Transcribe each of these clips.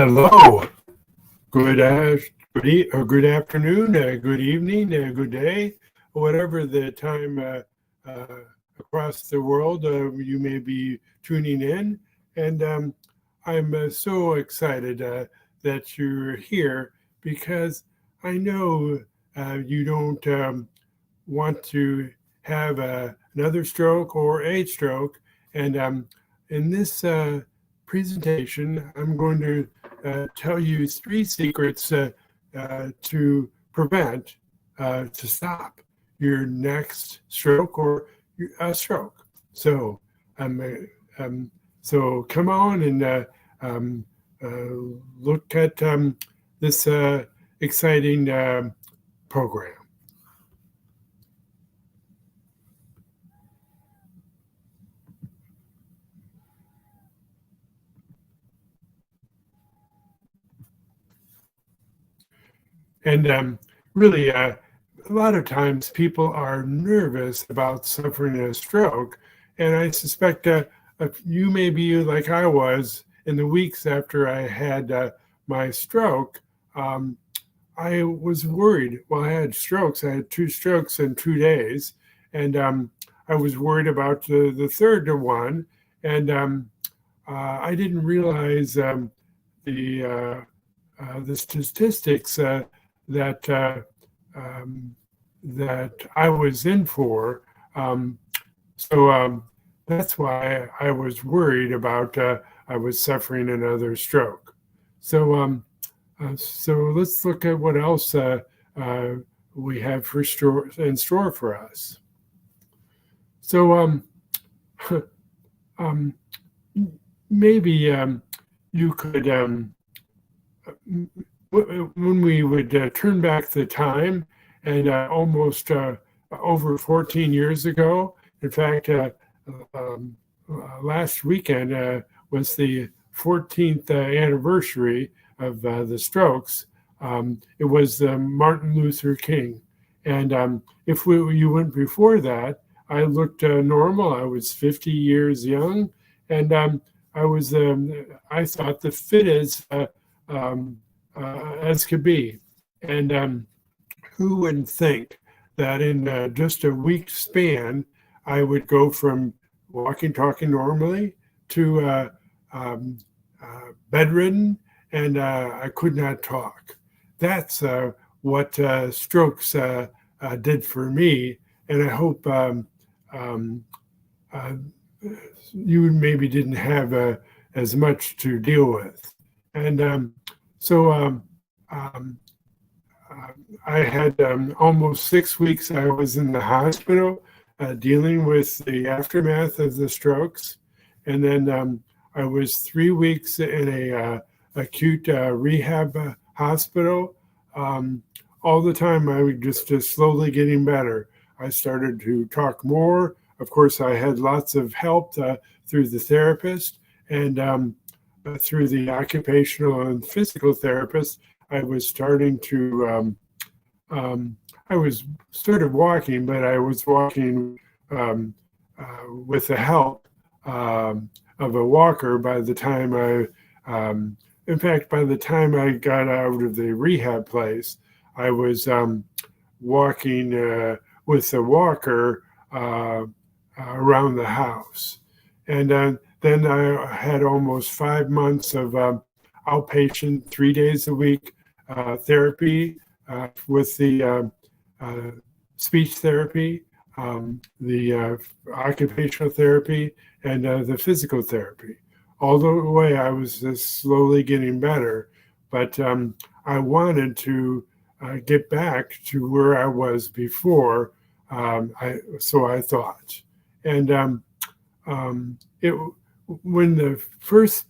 Hello. Good afternoon, good evening, good day, whatever the time uh, across the world you may be tuning in. And I'm so excited that you're here because I know you don't want to have another stroke or a stroke. And in this presentation, I'm going to tell you three secrets to prevent, to stop your next stroke or a stroke. So, so come on and um, look at this exciting program. And really, a lot of times people are nervous about suffering a stroke. And I suspect you may be like I was in the weeks after I had my stroke. Um, I was worried. Well, I had strokes. I had two strokes in 2 days. And I was worried about the third one. And I didn't realize the the statistics that um, that I was in for. Um, so that's why I was worried about I was suffering another stroke. So let's look at what else uh, we have in store for us. So um, maybe you could when we would turn back the time and almost over 14 years ago, in fact, last weekend was the 14th anniversary of the strokes. It was Martin Luther King. And if you went before that, I looked normal. I was 50 years young. And I thought the fittest um, as could be. And who wouldn't think that in just a week span, I would go from walking, talking normally to bedridden, and I could not talk. That's what strokes did for me. And I hope um, uh, you maybe didn't have as much to deal with. And so I had almost 6 weeks I was in the hospital dealing with the aftermath of the strokes. And then I was 3 weeks in a acute rehab hospital. All the time I was just slowly getting better. I started to talk more. Of course, I had lots of help through the therapist and through the occupational and physical therapist. I was starting to, I was sort of walking, but I was walking with the help of a walker by the time in fact, by the time I got out of the rehab place, I was walking with a walker around the house. And then I had almost 5 months of outpatient, 3 days a week therapy with the speech therapy, the occupational therapy, and the physical therapy. All the way I was just slowly getting better, but I wanted to get back to where I was before, so I thought. And it when the first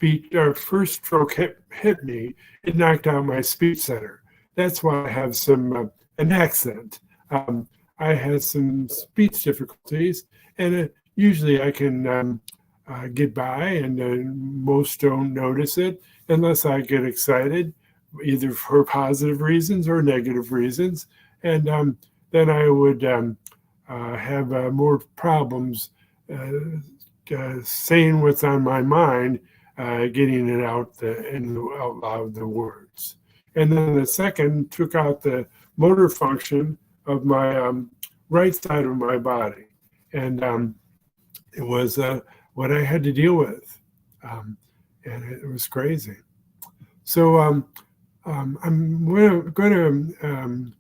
stroke hit me, it knocked out my speech center. That's why I have an accent. I had some speech difficulties, and usually I can get by, and most don't notice it unless I get excited, either for positive reasons or negative reasons, and then I would have more problems saying what's on my mind getting it out out loud, the words. And then the second took out the motor function of my right side of my body. And it was what I had to deal with. And it was crazy. So I'm going to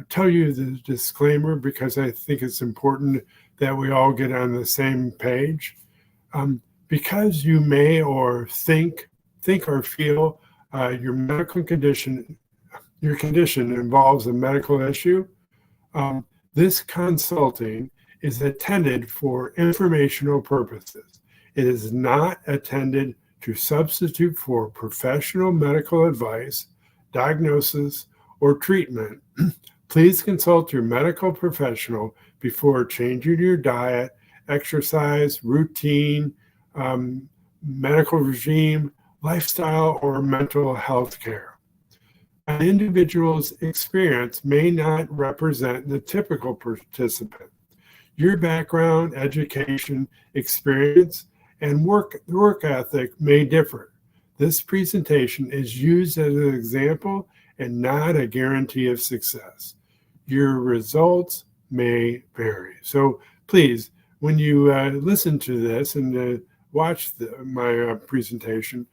tell you the disclaimer because I think it's important that we all get on the same page. Because you may or think or feel your medical condition, your condition involves a medical issue, this consulting is intended for informational purposes. It is not intended to substitute for professional medical advice, diagnosis, or treatment. Please consult your medical professional before changing your diet, exercise, routine, medical regime, lifestyle, or mental health care. An individual's experience may not represent the typical participant. Your background, education, experience, and work ethic may differ. This presentation is used as an example and not a guarantee of success. Your results may vary. So please, when you listen to this and watch my presentation,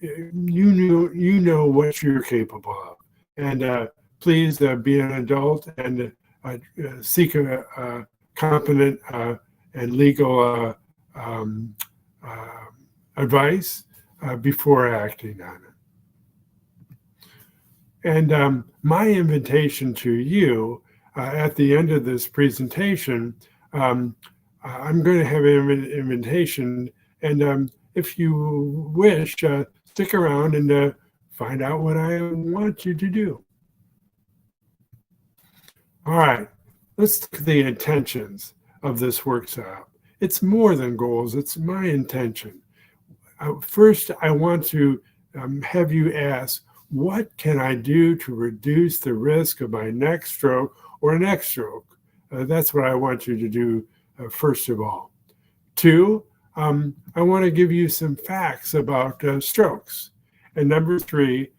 you know what you're capable of. And please be an adult and seek a competent and legal advice before acting on it. And my invitation to you at the end of this presentation, I'm going to have an invitation, and if you wish, stick around and find out what I want you to do. All right, let's look at the intentions of this workshop. It's more than goals, it's my intention. First, I want to have you ask, what can I do to reduce the risk of my next stroke or next stroke? That's what I want you to do first of all. Two, I want to give you some facts about strokes. And number three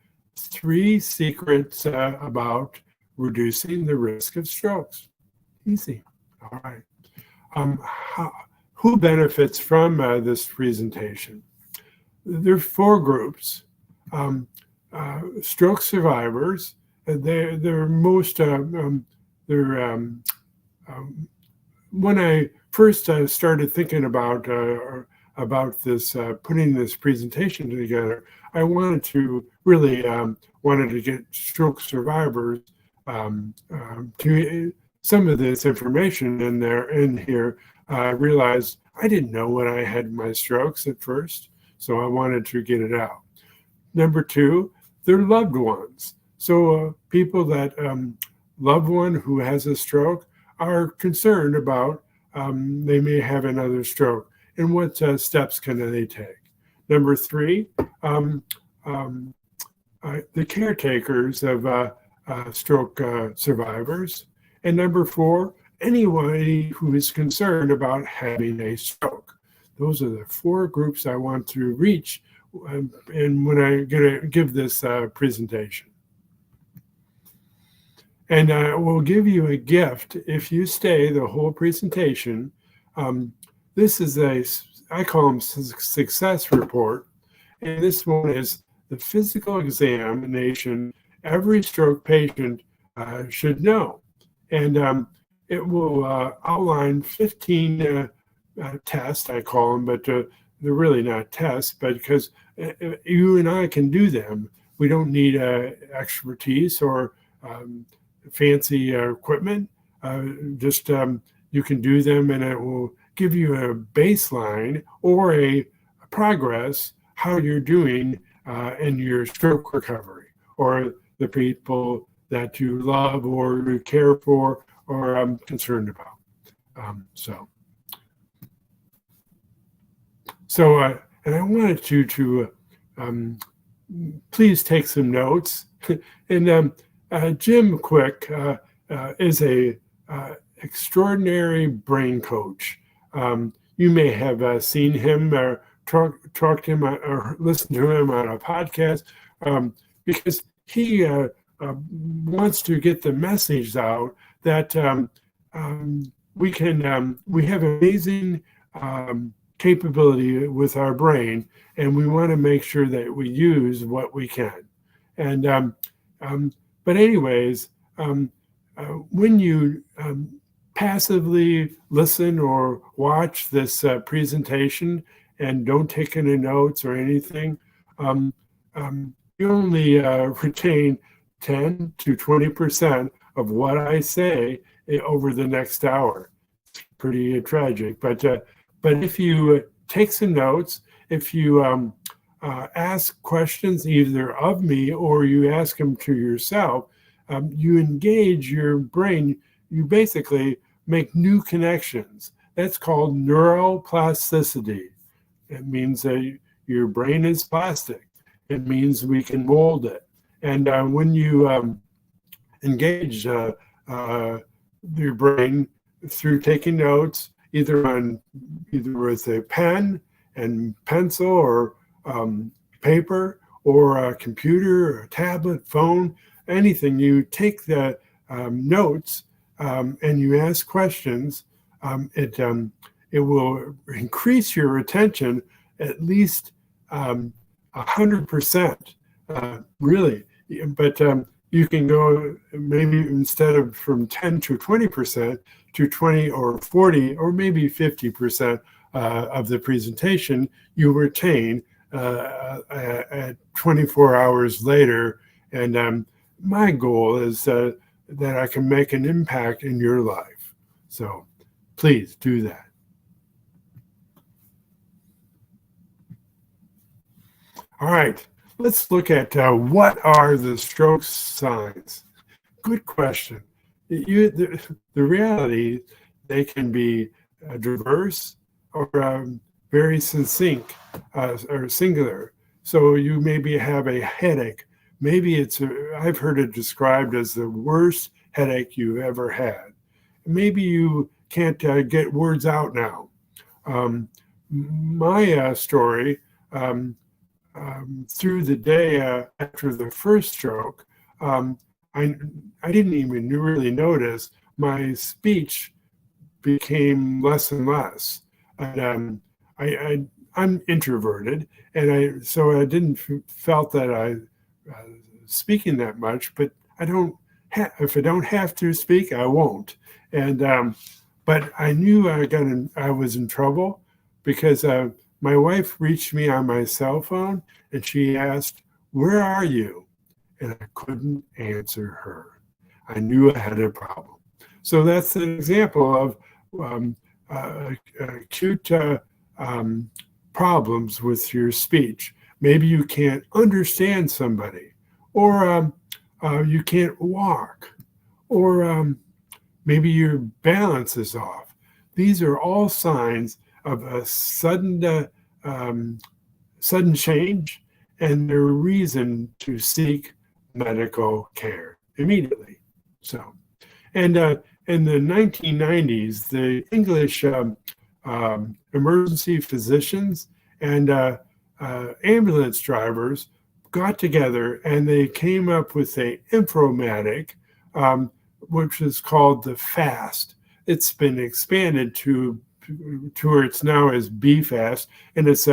secrets about reducing the risk of strokes. Easy. All right. Who benefits from this presentation? There are four groups. Stroke survivors. They're most. When I first started thinking about this, putting this presentation together, I wanted to really wanted to get stroke survivors to some of this information in here. I realized I didn't know when I had my strokes at first, so I wanted to get it out. Number two, their loved ones. So people that loved one who has a stroke are concerned about they may have another stroke and what steps can they take. Number three, the caretakers of stroke survivors. And number four, anybody who is concerned about having a stroke. Those are the four groups I want to reach and when I'm going to give this presentation. And we'll give you a gift if you stay the whole presentation. This is I call them success report. And this one is the physical examination every stroke patient should know. And it will outline 15 tests, I call them, but they're really not tests, but because you and I can do them. We don't need expertise or fancy equipment. Just you can do them, and it will give you a baseline or a progress how you're doing in your stroke recovery, or the people that you love or you care for or concerned about. And I wanted you to please take some notes. And Jim Quick is a extraordinary brain coach. You may have seen him talk to him or listen to him on a podcast, because he wants to get the message out that we have amazing capability with our brain, and we want to make sure that we use what we can. And but anyways, when you passively listen or watch this presentation and don't take any notes or anything, you only retain 10 to 20% of what I say over the next hour. It's pretty tragic, but if you take some notes, if you ask questions either of me or you ask them to yourself, you engage your brain. You basically make new connections. That's called neuroplasticity. It means that your brain is plastic. It means we can mold it. And when you engage your brain through taking notes, either with a pen and pencil or paper or a computer or a tablet, phone, anything, you take the notes and you ask questions, it will increase your attention at least 100%, really. But you can go maybe instead of from 10 to 20% to 20 or 40 or maybe 50% of the presentation you retain at 24 hours later. And my goal is that I can make an impact in your life. So please do that. All right, let's look at what are the stroke signs. Good question. The reality, they can be diverse or very succinct or singular. So you maybe have a headache. Maybe I've heard it described as the worst headache you ever had. Maybe you can't get words out now. My story, through the day after the first stroke, I didn't even really notice my speech became less and less. And I'm introverted, and so I didn't felt that I speaking that much. But if I don't have to speak, I won't. And but I knew I was in trouble because my wife reached me on my cell phone and she asked, "Where are you?" And I couldn't answer her. I knew I had a problem. So that's an example of acute problems with your speech. Maybe you can't understand somebody, or you can't walk, or maybe your balance is off. These are all signs of a sudden change, and they're a reason to seek medical care immediately. So, and in the 1990s, the English emergency physicians and ambulance drivers got together and they came up with a informatic, which is called the FAST. It's been expanded to where it's now as BFAST, and it's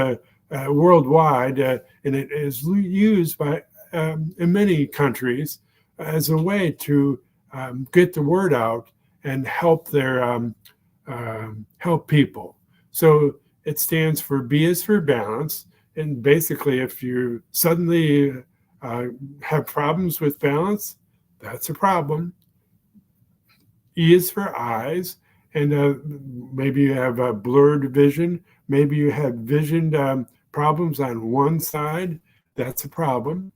worldwide, and it is used by in many countries as a way to get the word out and help help people. So it stands for B is for balance, and basically, if you suddenly have problems with balance, that's a problem. E is for eyes, and maybe you have a blurred vision. Maybe you have vision problems on one side. That's a problem.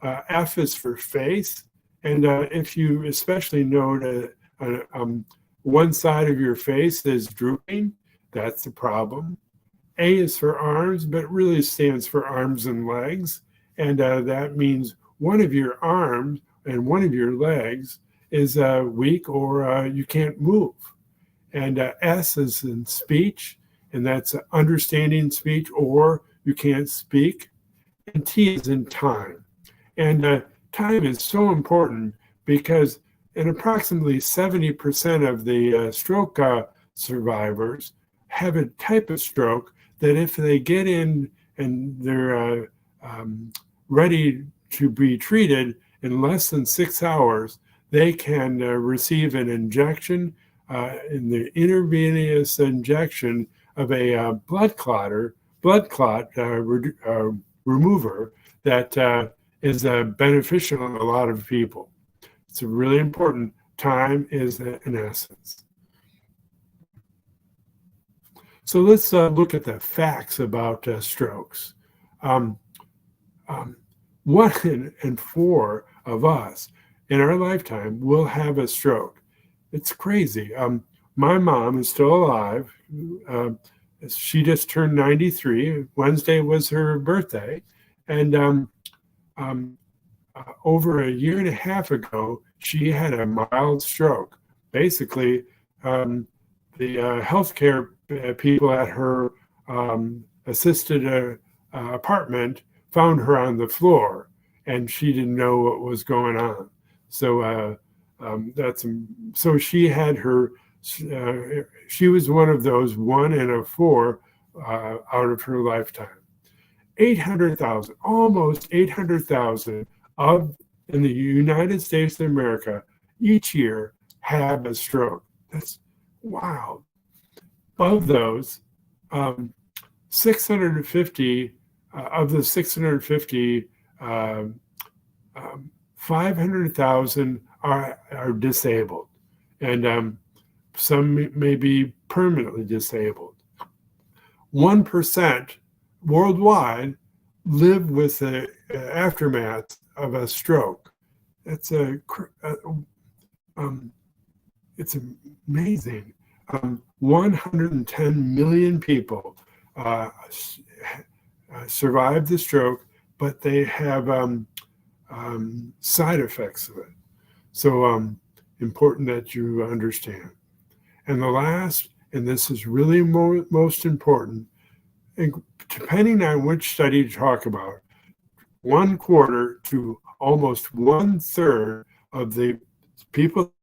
F is for face, and if you especially know that one side of your face is drooping, that's a problem. A is for arms, but really stands for arms and legs, and that means one of your arms and one of your legs is weak or you can't move. And S is in speech, and that's understanding speech, or you can't speak. And T is in time. And time is so important because in approximately 70% of the stroke survivors have a type of stroke that if they get in and they're ready to be treated in less than 6 hours, they can receive an injection, in the intravenous injection of a blood clot remover that is beneficial in a lot of people. It's really important. Time is an essence. So let's look at the facts about strokes. 1 in 4 of us in our lifetime will have a stroke. It's crazy. My mom is still alive. She just turned 93. Wednesday was her birthday. And over a year and a half ago, she had a mild stroke. Basically, the healthcare people at her assisted apartment found her on the floor, and she didn't know what was going on. So so she had her. She was one of those 1 in 4 out of her lifetime. 800,000, almost 800,000 in the United States of America each year have a stroke. That's wow. Of those, 650 of the 650, 500,000 are disabled, and some may be permanently disabled. 1% worldwide live with the aftermath of a stroke. It's amazing. 110 million people survive the stroke, but they have side effects of it. So important that you understand. And the last, and this is really most important, depending on which study you talk about, 1/4 to almost 1/3 of the people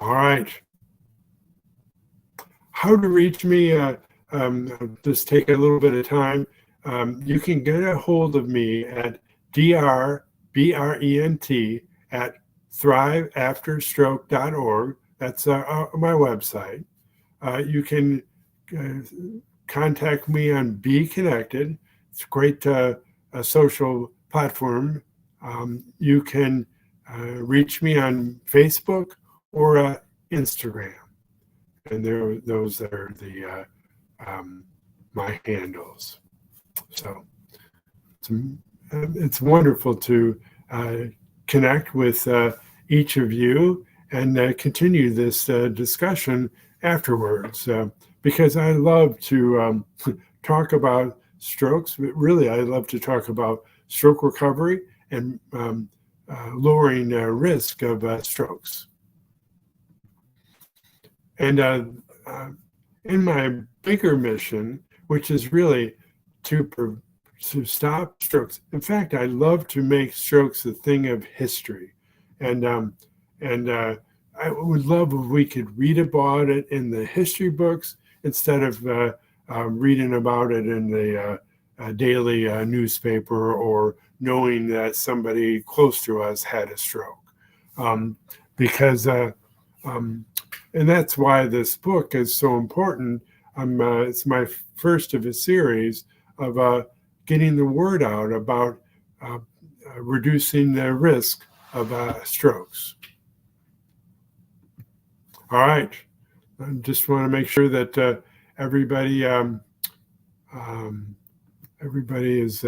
All right. How to reach me, just take a little bit of time. You can get a hold of me at drbrent at thriveafterstroke.org. That's my website. You can contact me on Be Connected. It's a great social platform. You can reach me on Facebook or Instagram, and those are the my handles. So it's wonderful to connect with each of you and continue this discussion afterwards, because I love to talk about strokes, but really I love to talk about stroke recovery and lowering risk of strokes. And in my bigger mission, which is really to stop strokes. In fact, I love to make strokes a thing of history, and I would love if we could read about it in the history books instead of reading about it in the daily newspaper or knowing that somebody close to us had a stroke, because. And that's why this book is so important. It's my first of a series of getting the word out about reducing the risk of strokes. All right. I just want to make sure that everybody is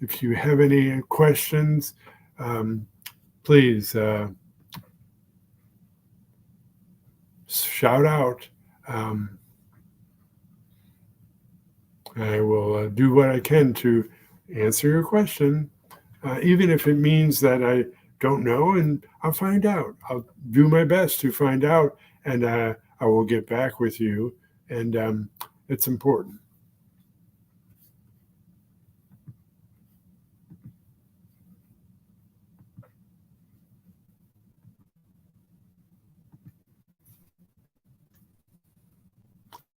If you have any questions, please shout out. I will do what I can to answer your question, even if it means that I don't know, and I'll find out. I'll do my best to find out, and I will get back with you. And it's important.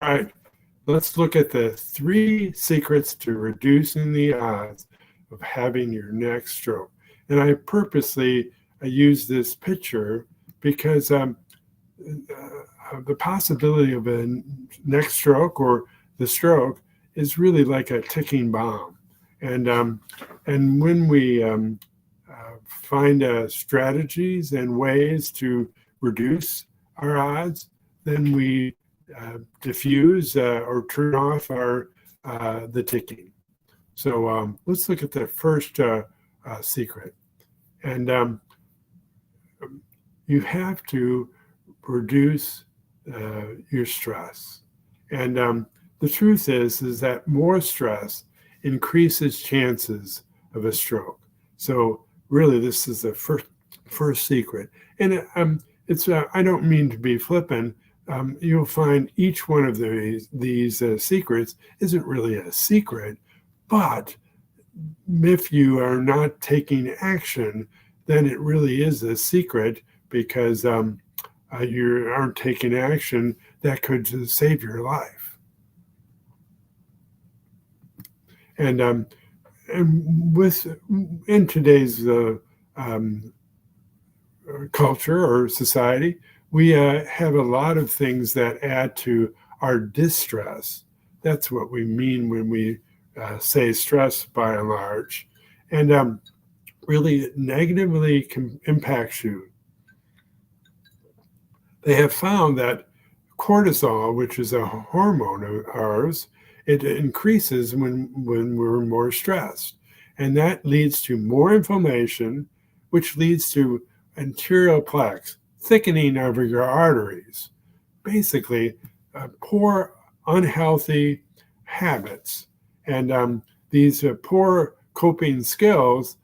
All right, let's look at the 3 secrets to reducing the odds of having your next stroke. And I purposely use this picture because the possibility of a next stroke or the stroke is really like a ticking bomb. And when we find strategies and ways to reduce our odds, then we diffuse or turn off the ticking. So let's look at the first secret. And you have to reduce your stress. And the truth is that more stress increases chances of a stroke. So really, this is the first secret. And it's I don't mean to be flippant. You'll find each one of these secrets isn't really a secret, but if you are not taking action, then it really is a secret because you aren't taking action that could save your life. And in today's culture or society, we have a lot of things that add to our distress. That's what we mean when we say stress by and large. And really negatively impacts you. They have found that cortisol, which is a hormone of ours, it increases when we're more stressed. And that leads to more inflammation, which leads to arterial plaques, thickening of your arteries. Basically, poor, unhealthy habits. And these poor coping skills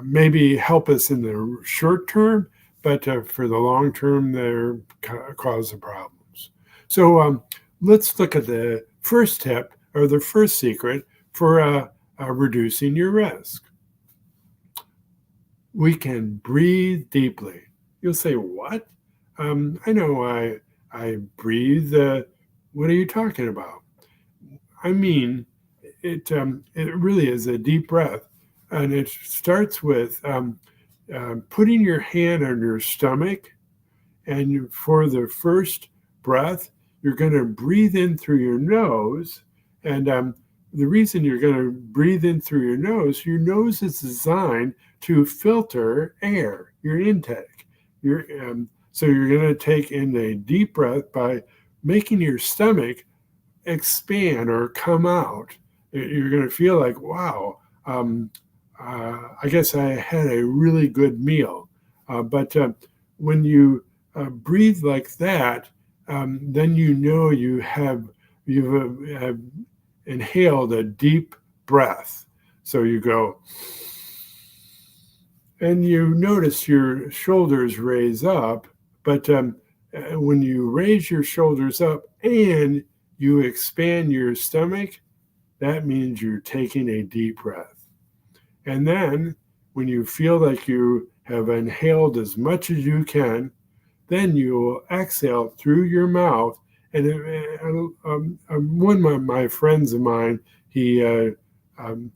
maybe help us in the short term, but for the long term, they cause the problems. So let's look at the first tip or the first secret for reducing your risk. We can breathe deeply. You'll say, what? I know I breathe. What are you talking about? I mean, it really is a deep breath. And it starts with putting your hand on your stomach. And for the first breath, you're going to breathe in through your nose. And the reason you're going to breathe in through your nose is designed to filter air, your intake. So you're going to take in a deep breath by making your stomach expand or come out. You're going to feel like, wow, I guess I had a really good meal. But when you breathe like that, then you know you've inhaled a deep breath. So you go, and you notice your shoulders raise up, but when you raise your shoulders up and you expand your stomach, that means you're taking a deep breath. And then when you feel like you have inhaled as much as you can, then you will exhale through your mouth. And one of my friends of mine, he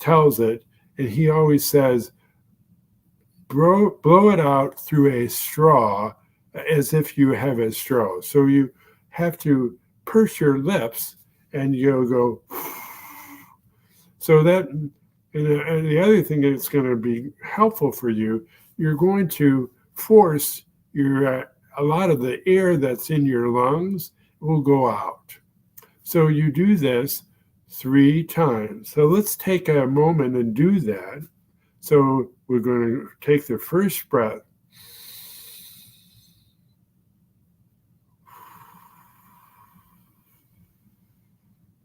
tells it, and he always says, blow it out through a straw as if you have a straw. So you have to purse your lips and you'll go. So that, and the other thing that's going to be helpful for you, you're going to force a lot of the air that's in your lungs will go out. So you do this 3 times. So let's take a moment and do that. So we're going to take the first breath.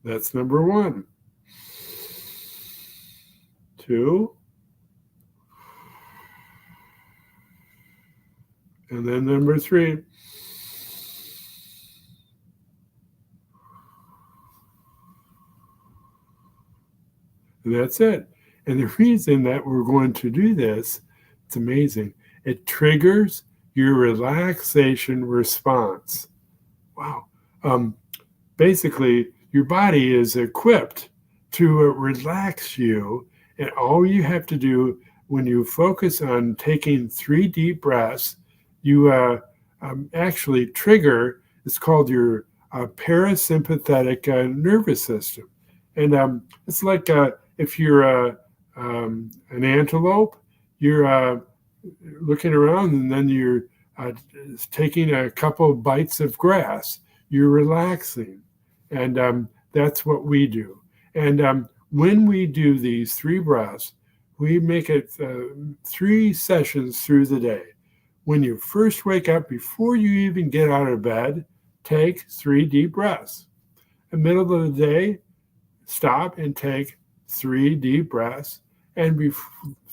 That's number 1. 2. And then number 3. And that's it. And the reason that we're going to do this, it's amazing. It triggers your relaxation response. Wow. Basically, your body is equipped to relax you. And all you have to do when you focus on taking 3 deep breaths, you actually trigger, it's called your parasympathetic nervous system. And it's like if you're an antelope, you're looking around and then you're taking a couple of bites of grass. You're relaxing. And that's what we do. And when we do these 3 breaths, we make it 3 sessions through the day. When you first wake up, before you even get out of bed, take 3 deep breaths. In the middle of the day, stop and take 3 deep breaths. And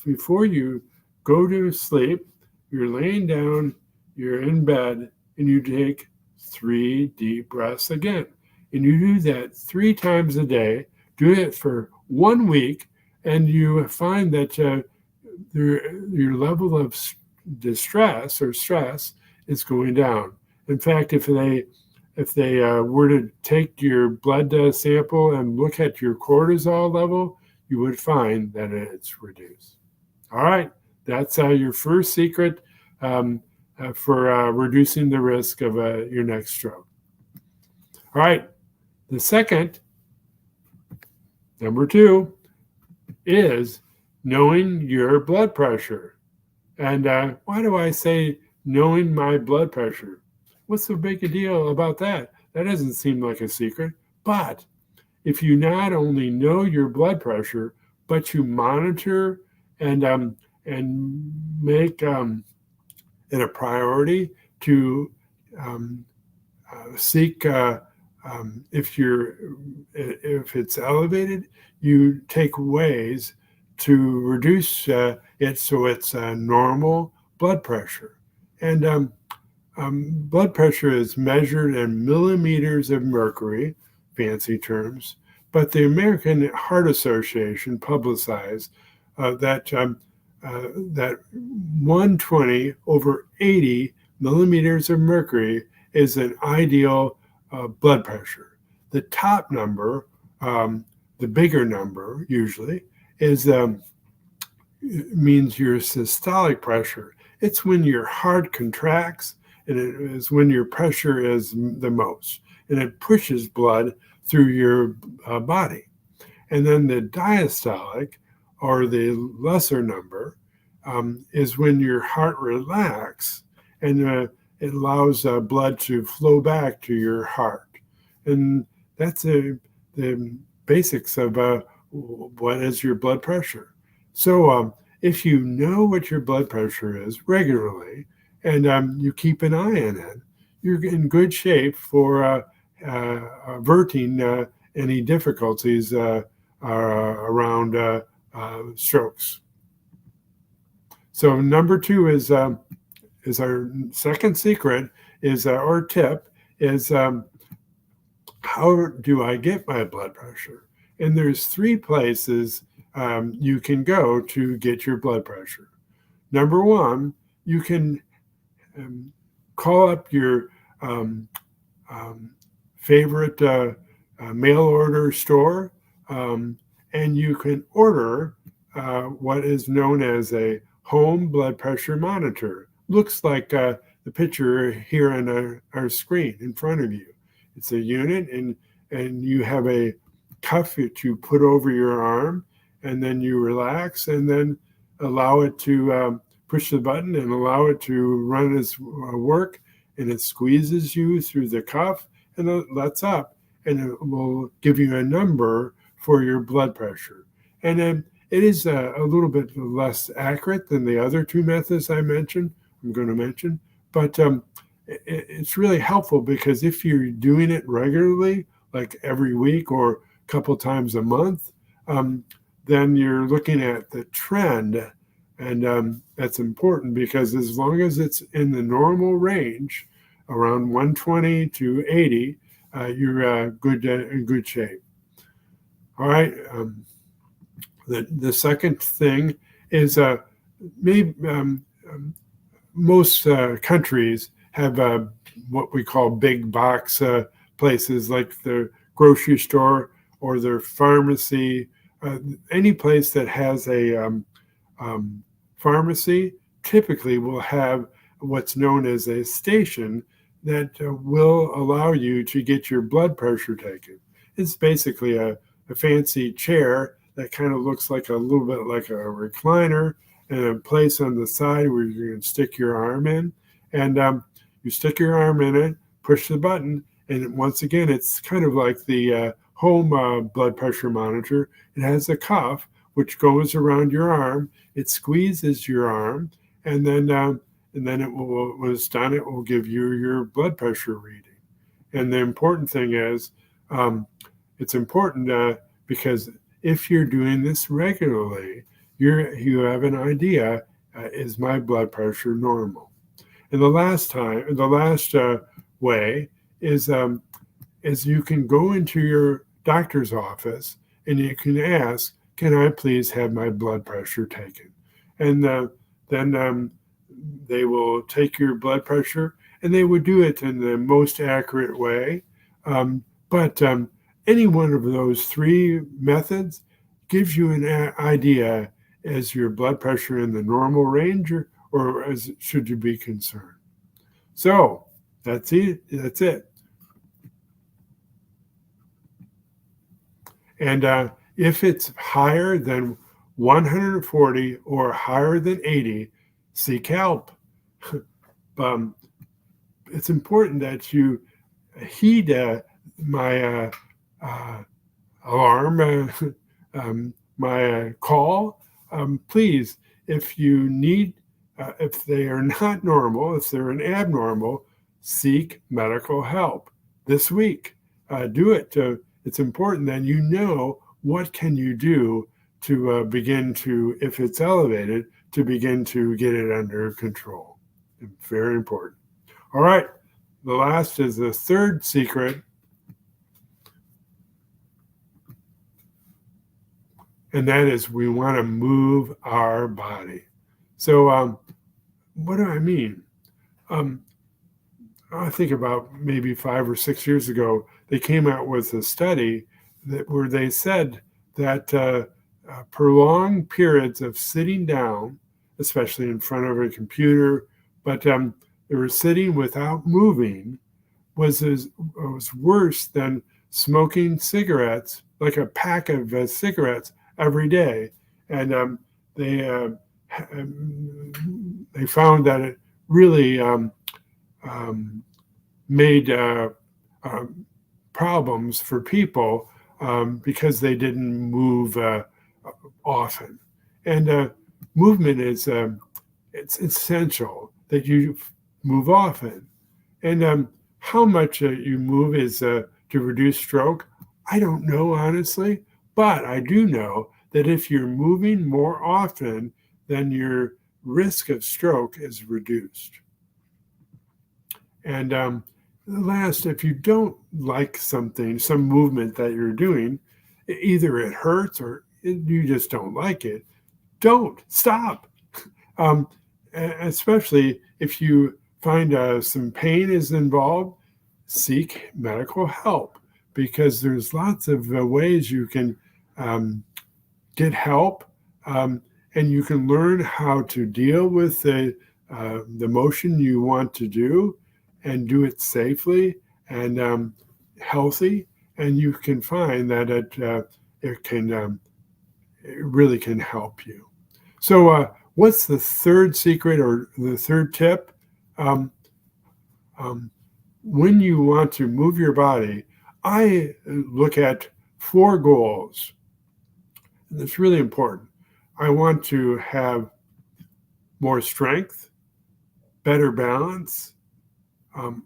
before you go to sleep, you're laying down, you're in bed, and you take 3 deep breaths again. And you do that 3 times a day. Do it for 1 week, and you find that your level of distress or stress is going down. In fact, if they were to take your blood sample and look at your cortisol level, you would find that it's reduced. All right, that's your first secret for reducing the risk of your next stroke. All right, the second, number 2, is knowing your blood pressure. And why do I say knowing my blood pressure? What's the big deal about that? That doesn't seem like a secret. But if you not only know your blood pressure, but you monitor and make it a priority to seek if it's elevated, you take ways to reduce it so it's normal blood pressure. And blood pressure is measured in millimeters of mercury, fancy terms, but the American Heart Association publicized that 120 over 80 millimeters of mercury is an ideal blood pressure. The top number, the bigger number usually, means your systolic pressure. It's when your heart contracts, and it is when your pressure is the most, and it pushes blood through your body. And then the diastolic, or the lesser number, is when your heart relaxes, and it allows blood to flow back to your heart. And that's the basics of what is your blood pressure. So if you know what your blood pressure is regularly, and you keep an eye on it, you're in good shape for averting any difficulties around strokes. So number 2 is our second secret, or tip is how do I get my blood pressure? And there's 3 places you can go to get your blood pressure. Number 1, you can call up your favorite mail order store, and you can order what is known as a home blood pressure monitor. Looks like the picture here on our screen in front of you. It's a unit, and you have a cuff that you put over your arm, and then you relax, and then allow it to push the button and allow it to run its work, and it squeezes you through the cuff, and it lets up, and it will give you a number for your blood pressure. And then it is a little bit less accurate than the other two methods I'm going to mention, but it's really helpful because if you're doing it regularly, like every week or a couple times a month, then you're looking at the trend. And that's important because as long as it's in the normal range, around 120 to 80, you're in good shape. All right. The second thing is maybe most countries have what we call big box places like the grocery store or their pharmacy. Any place that has a pharmacy typically will have what's known as a station that will allow you to get your blood pressure taken. It's basically a fancy chair that kind of looks like a little bit like a recliner and a place on the side where you can stick your arm in. And you stick your arm in it, push the button, and once again, it's kind of like the home blood pressure monitor. It has a cuff which goes around your arm. It squeezes your arm, and then it will, when it's done, it will give you your blood pressure reading. And the important thing is, it's important because if you're doing this regularly, you have an idea, is my blood pressure normal? And the last way is you can go into your doctor's office and you can ask, can I please have my blood pressure taken? And then they will take your blood pressure, and they would do it in the most accurate way. But any one of those three methods gives you an idea, is your blood pressure in the normal range, or should you be concerned? So that's it. And if it's higher than 140 or higher than 80, seek help. It's important that you heed my alarm, my call. Please, if you need, if they are not normal, if they're an abnormal, seek medical help this week. Do it. It's important that you know what can you do to begin to, if it's elevated, to begin to get it under control. Very important. All right. The last is the third secret. And that is we want to move our body. So what do I mean? I think about maybe 5 or 6 years ago, they came out with a study where they said that prolonged periods of sitting down, especially in front of a computer, but they were sitting without moving, was worse than smoking cigarettes, like a pack of cigarettes every day. And they found that it really made problems for people because they didn't move often. And movement is it's essential that you move often. And how much you move is to reduce stroke, I don't know, honestly, but I do know that if you're moving more often, then your risk of stroke is reduced. And last, if you don't like some movement that you're doing, either it hurts or you just don't like it, don't stop. Especially if you find some pain is involved, seek medical help, because there's lots of ways you can get help, and you can learn how to deal with the motion you want to do and do it safely and healthy, and you can find that it really can help you. So what's the third secret or the third tip? When you want to move your body, I look at 4 goals. And it's really important. I want to have more strength, better balance, um,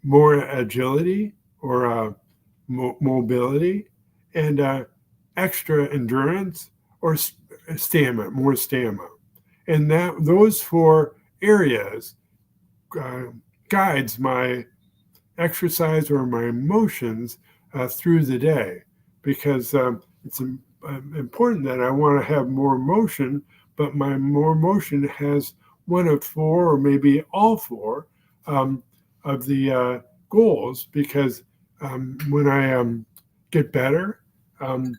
more agility or mobility, and extra endurance or stamina, more stamina. And that those four areas uh, guides my exercise or my motions through the day, because it's important that I want to have more motion, but my more motion has one of four or maybe all four um, of the goals, because when I get better, um,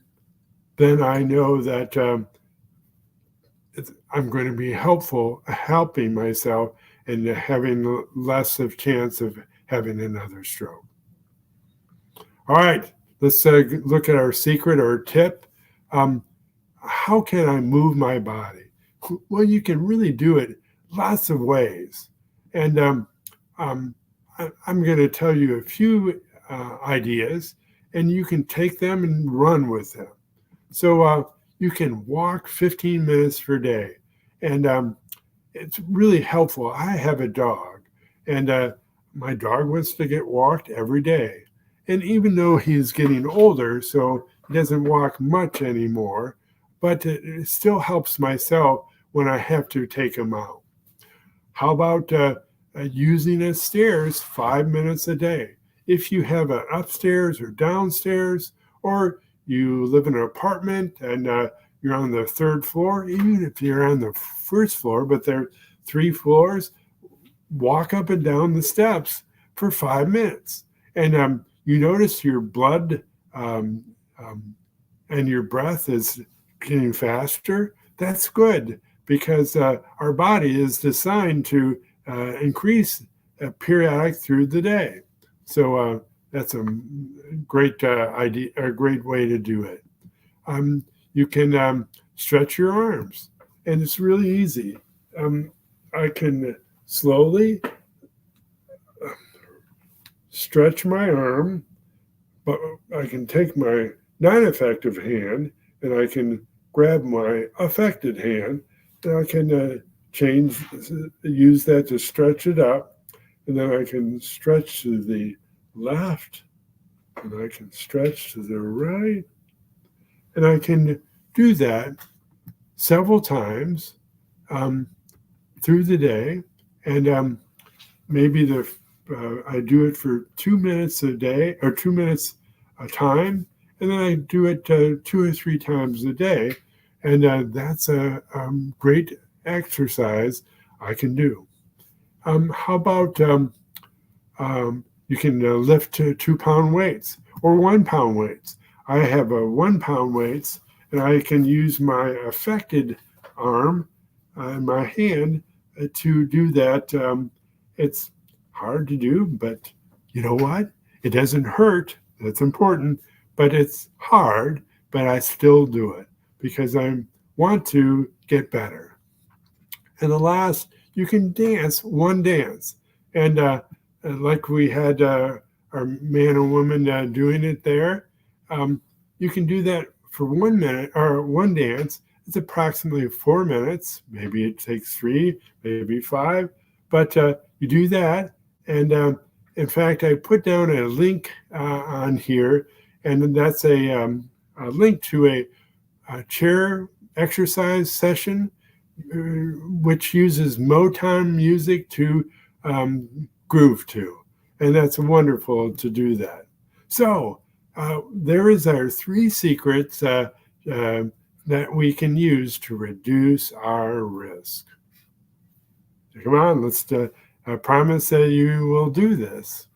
then I know that I'm going to be helping myself and having less of chance of having another stroke. All right, let's look at our secret or tip. Um, how can I move my body? Well, you can really do it lots of ways. And I'm going to tell you a few ideas, and you can take them and run with them. So you can walk 15 minutes per day. And it's really helpful. I have a dog, and my dog wants to get walked every day. And even though he's getting older, so he doesn't walk much anymore, but it still helps myself when I have to take him out. How about using the stairs 5 minutes a day? If you have an upstairs or downstairs, or you live in an apartment and you're on the third floor, even if you're on the first floor, but there are 3 floors, walk up and down the steps for 5 minutes. And you notice your blood and your breath is getting faster. That's good, because our body is designed to increase periodic through the day. So that's a great idea, a great way to do it. You can stretch your arms, and it's really easy. I can slowly stretch my arm, but I can take my non-effective hand and I can grab my affected hand, and I can use that to stretch it up, and then I can stretch to the left, and I can stretch to the right, and I can do that several times through the day, and maybe I do it for 2 minutes a day or 2 minutes a time, and then I do it 2 or 3 times a day, and that's a great exercise I can do. How about you can lift 2-pound weights or 1-pound weights? I have a 1-pound weights, and I can use my affected arm and my hand to do that. It's hard to do, but you know what? It doesn't hurt. That's important, but it's hard, but I still do it because I want to get better. And the last, you can dance one dance. And like we had our man and woman doing it there, you can do that for 1 minute or one dance. It's approximately 4 minutes. Maybe it takes 3, maybe 5, but you do that. And in fact, I put down a link on here, and that's a link to a chair exercise session, which uses Motown music to groove to. And that's wonderful to do that. So there is our 3 secrets that we can use to reduce our risk. Come on, let's I promise that you will do this.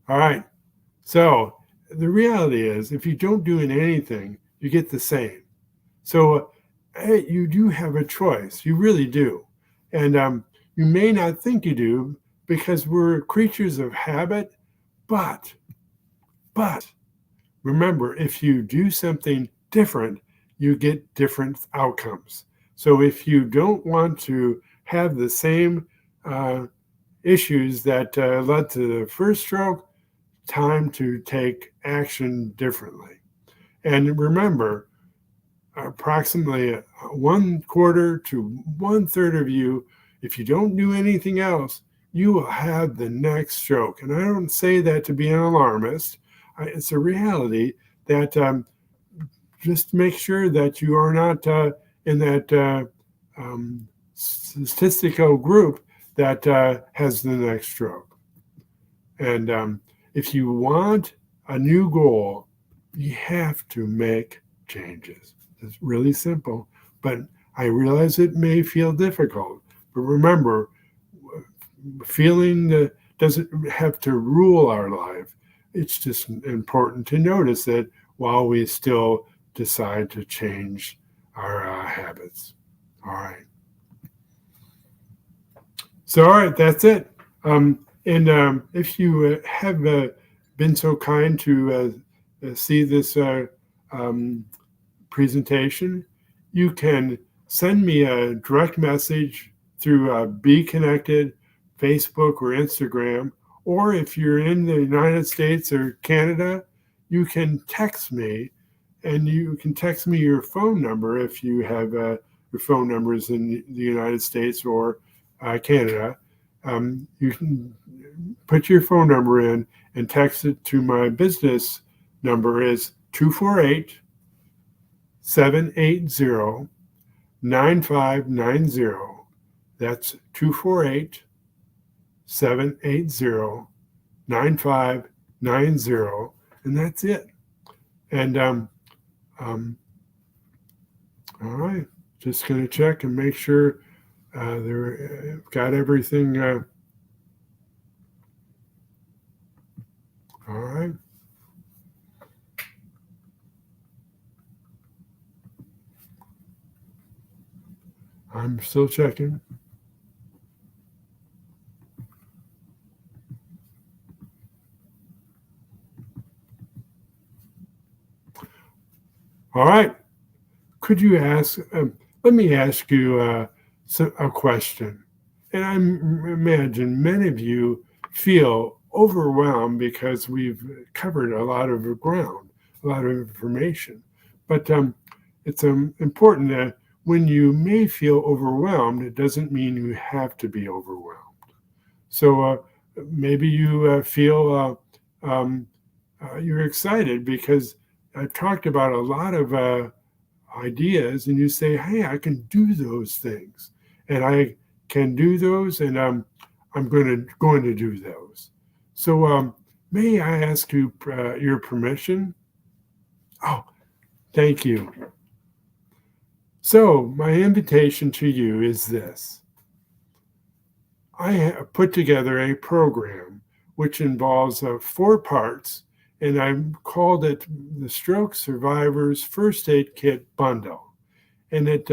All right. So the reality is, if you don't do anything, you get the same. So hey, you do have a choice. You really do. And you may not think you do, because we're creatures of habit. But remember, if you do something different, you get different outcomes. So if you don't want to have the same issues that led to the first stroke, time to take action differently. And remember, approximately 1/4 to 1/3 of you, if you don't do anything else, you will have the next stroke. And I don't say that to be an alarmist. It's a reality that just make sure that you are not in that statistical group that has the next stroke. And if you want a new goal, you have to make changes. It's really simple, but I realize it may feel difficult. But remember, feeling doesn't have to rule our life. It's just important to notice that while we still decide to change our habits. All right. So, all right, that's it. And if you have been so kind to see this presentation, you can send me a direct message through Be Connected, Facebook, or Instagram. Or if you're in the United States or Canada, you can text me, and you can text me your phone number if you have your phone numbers in the United States or Canada. You can put your phone number in and text it to my business number is 248-780-9590. That's 248-780-9590. And that's it. And all right, just going to check and make sure they've got everything. All right. I'm still checking. All right. Could you ask, let me ask you a question. And I imagine many of you feel overwhelmed because we've covered a lot of ground, a lot of information. But it's important that when you may feel overwhelmed, it doesn't mean you have to be overwhelmed. So maybe you feel you're excited because I've talked about a lot of ideas, and you say, hey, I can do those things, and I can do those, and I'm going to do those. So may I ask you your permission? Oh, thank you. So my invitation to you is this. I have put together a program which involves 4 parts, and I called it the Stroke Survivors First Aid Kit Bundle. And it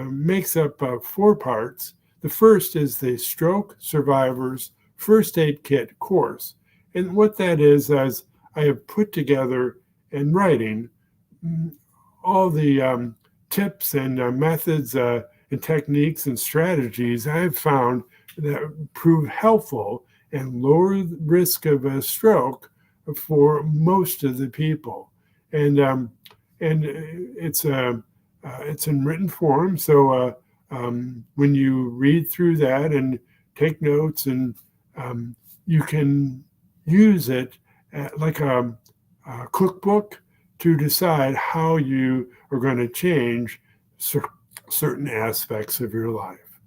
makes up 4 parts. The first is the Stroke Survivors First Aid Kit course. And what that is I have put together in writing all the tips and methods and techniques and strategies I've found that prove helpful and lower the risk of a stroke for most of the people. And it's in written form. So when you read through that and take notes, and you can use it like a cookbook to decide how you are going to change certain aspects of your life.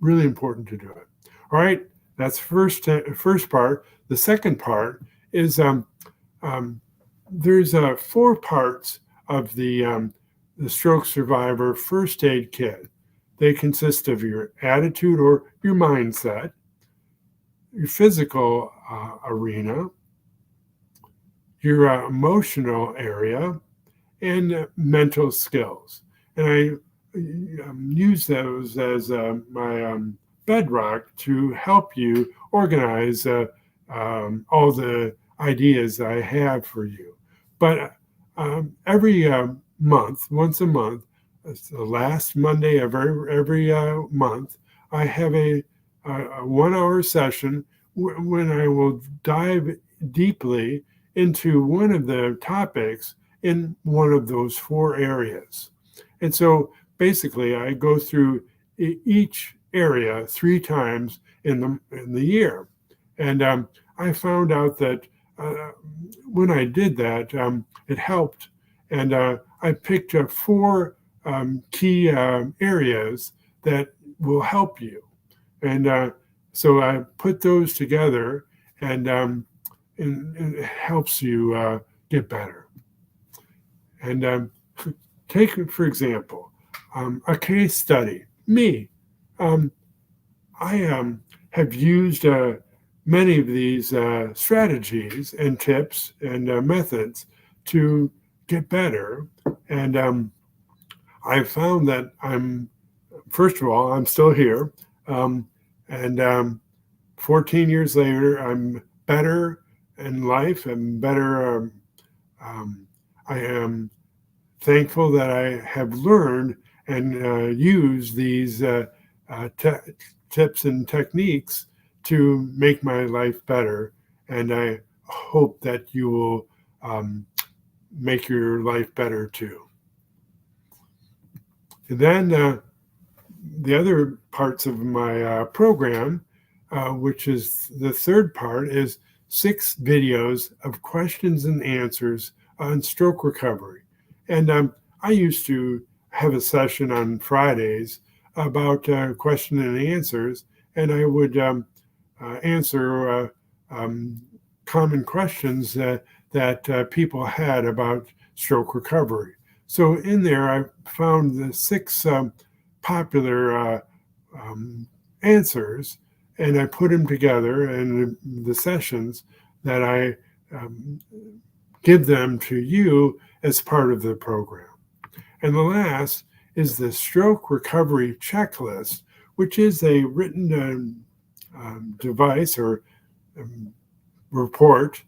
Really important to do it. All right, that's first part. The second part is there's 4 parts of the Stroke Survivor First Aid Kit. They consist of your attitude or your mindset, your physical arena, your emotional area, and mental skills. And I use those as my bedrock to help you organize all the ideas I have for you. But every month, once a month, the last Monday of every month, I have a 1-hour session when I will dive deeply into one of the topics in one of those 4 areas. And so basically, I go through each area 3 times in the year. And I found out that when I did that, it helped. And I picked up 4 key areas that will help you. And so I put those together, and it helps you get better. And take, for example, a case study. Me, I have used many of these strategies and tips and methods to get better. And I found that first of all, I'm still here. And 14 years later, I'm better in life and better. I am thankful that I have learned and used these tips and techniques to make my life better. And I hope that you will make your life better too. And then the other parts of my program, which is the third part, is 6 videos of questions and answers on stroke recovery. And I used to have a session on Fridays about question and answers, and I would answer common questions that people had about stroke recovery. So in there, I found the 6 popular answers, and I put them together in the sessions that I give them to you as part of the program. And the last is the stroke recovery checklist, which is a written device or report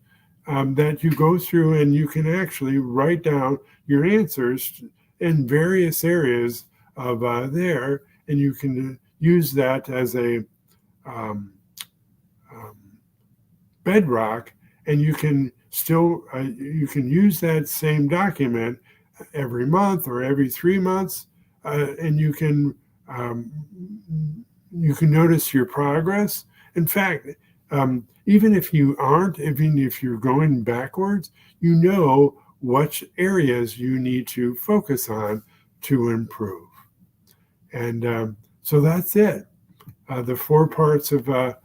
that you go through, and you can actually write down your answers in various areas of there, and you can use that as a bedrock, and you can still you can use that same document every month or every 3 months, and you can notice your progress. In fact, even if you're going backwards, you know which areas you need to focus on to improve. And so that's it, the 4 parts of the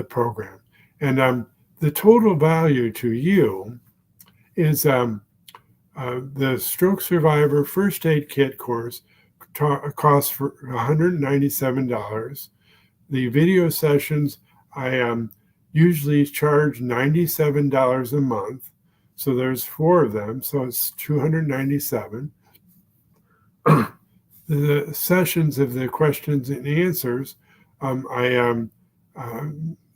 program. And the total value to you is the Stroke Survivor First Aid Kit course costs for $197. The video sessions, I usually charge $97 a month. So there's 4 of them, so it's $297. The sessions of the questions and answers,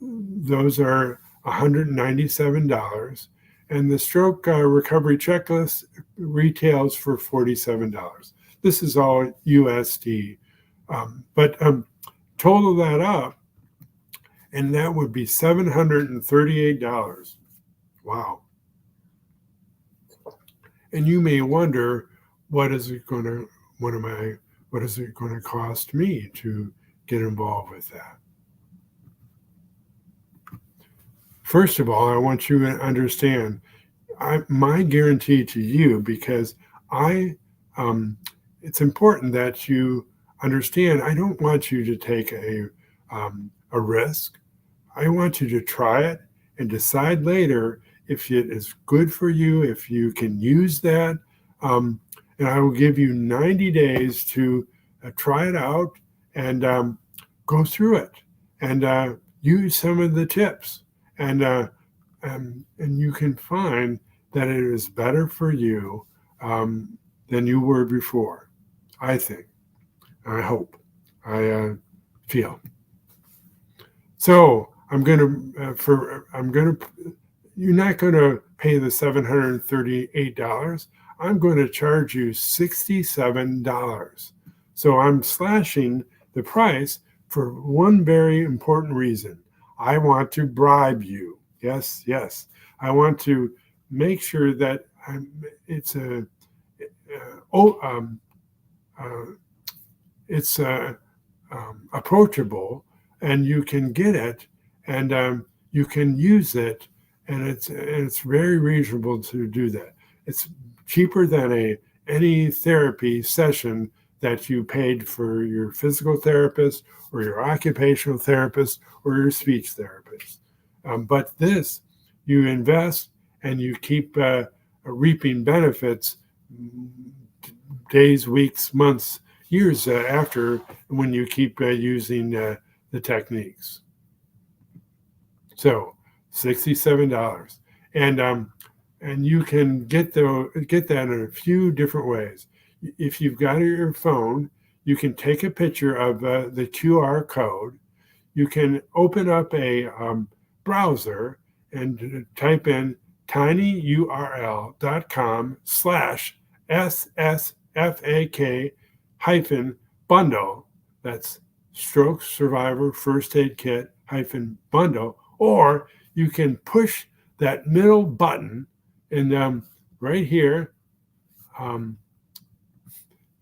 those are $197. And the stroke recovery checklist retails for $47. This is all USD. But total that up, and that would be $738. Wow. And you may wonder, what is it going to cost me to get involved with that? First of all, I want you to understand my guarantee to you, because it's important that you understand, I don't want you to take a risk. I want you to try it and decide later if it is good for you, if you can use that. And I will give you 90 days to try it out and go through it and use some of the tips. And you can find that it is better for you than you were before. I think, I hope, I feel. So you're not going to pay the $738. I'm going to charge you $67. So I'm slashing the price for one very important reason. I want to bribe you. Yes. I want to make sure that it's a oh it's approachable, and you can get it, and you can use it, and it's very reasonable to do that. It's cheaper than any therapy session that you paid for your physical therapist or your occupational therapist or your speech therapist. But this, you invest and you keep reaping benefits days, weeks, months, years after, when you keep using the techniques. So $67, and you can get that in a few different ways. If you've got your phone, you can take a picture of the QR code. You can open up a browser and type in tinyurl.com/SSFAK-bundle. That's Stroke Survivor First Aid Kit -bundle. Or you can push that middle button, and right here,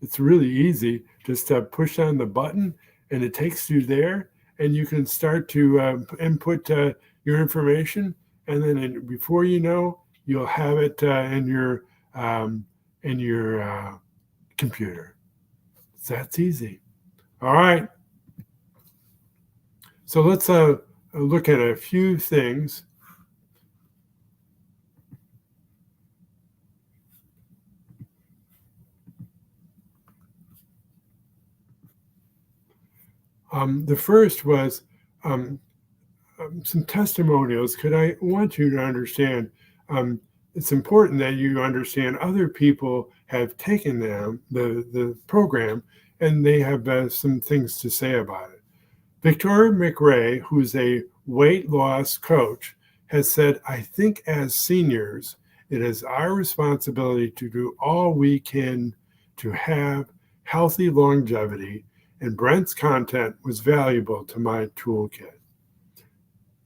it's really easy. Just push on the button, and it takes you there, and you can start to input your information, and then before you know, you'll have it in your computer. That's easy. All right. So let's look at a few things. The first was some testimonials, because I want you to understand it's important that you understand other people have taken the program, and they have some things to say about it. Victoria McRae, who's a weight loss coach, has said, "I think as seniors, it is our responsibility to do all we can to have healthy longevity, and Brent's content was valuable to my toolkit."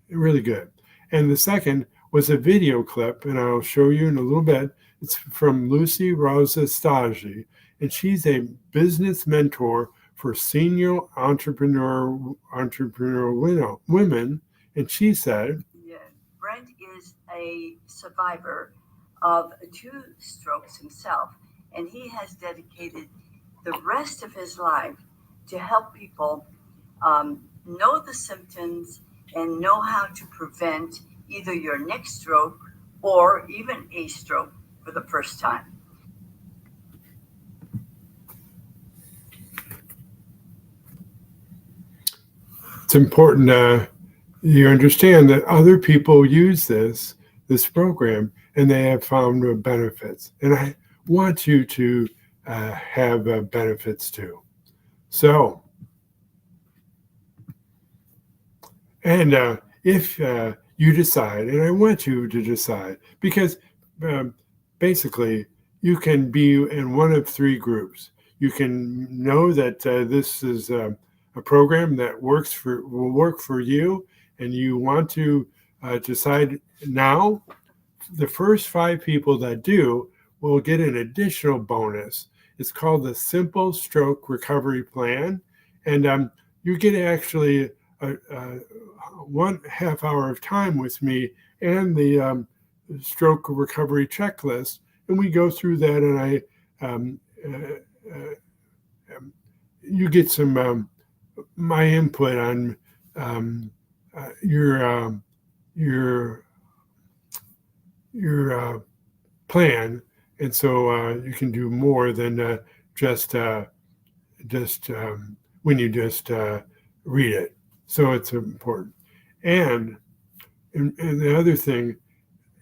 Really good. And the second was a video clip, and I'll show you in a little bit. It's from Lucy Rosa Stagi, and she's a business mentor for senior entrepreneurial women. And she said, Brent is a survivor of 2 strokes himself, and he has dedicated the rest of his life to help people know the symptoms and know how to prevent either your next stroke or even a stroke for the first time. It's important you understand that other people use this program, and they have found benefits. And I want you to have benefits too. So, and if you decide, and I want you to decide, because basically you can be in one of 3 groups. You can know that this is a program that will work for you, and you want to decide now. The first 5 people that do will get an additional bonus. It's called the Simple Stroke Recovery Plan, and you get actually 1.5 hour of time with me and the stroke recovery checklist, and we go through that, and you get some my input on your plan, and so you can do more than just when you just read it. So it's important. And the other thing,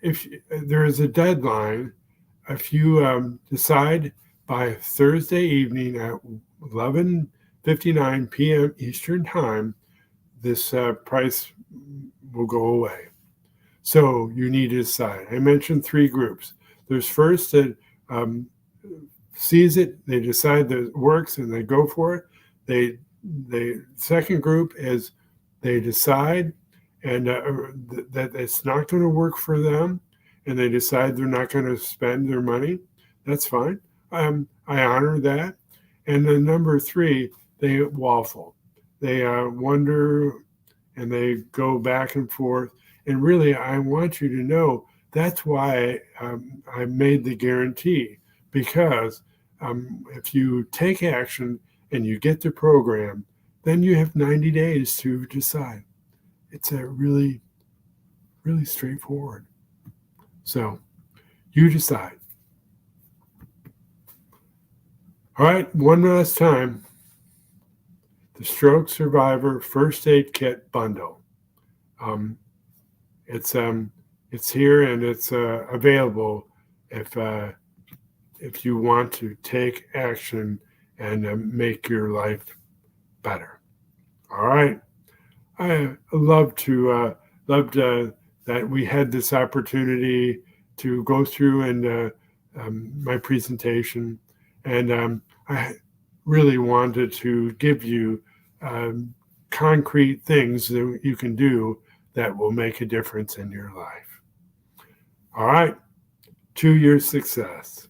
if there is a deadline, if you decide by Thursday evening at 11:59 p.m. Eastern Time, this price will go away. So you need to decide. I mentioned 3 groups. There's first that sees it, they decide that it works, and they go for it. The second group is they decide and that it's not going to work for them, and they decide they're not going to spend their money, that's fine. I honor that. And then number three, they waffle. They wonder and they go back and forth. And really, I want you to know that's why I made the guarantee, because if you take action and you get the program, then you have 90 days to decide. It's a really, really straightforward. So you decide. All right, one last time. The Stroke Survivor First Aid Kit Bundle. It's here and it's available if you want to take action and make your life better. All right. I loved that we had this opportunity to go through and my presentation, and I really wanted to give you concrete things that you can do that will make a difference in your life. All right, to your success.